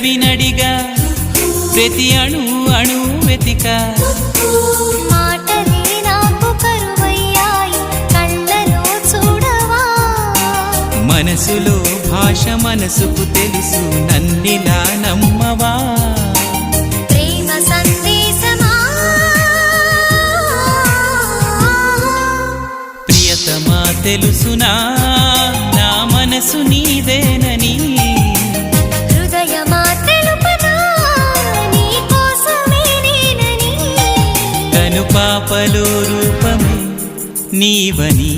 పెదవినడిగా ప్రతి అణు అణు వెతిక మాటలే నాకు కరువయ్యాయి కళ్ళలో చూడవా మనసులో భాష మనసుకు తెలుసు నన్నిలా నమ్మవా ప్రేమ సందేశమా ప్రియతమా తెలుసునా నా మనసు నీదేనని హృదయమా తెలుపనా నీ కోసమే నేనని కను పాపలో రూపమే నీవని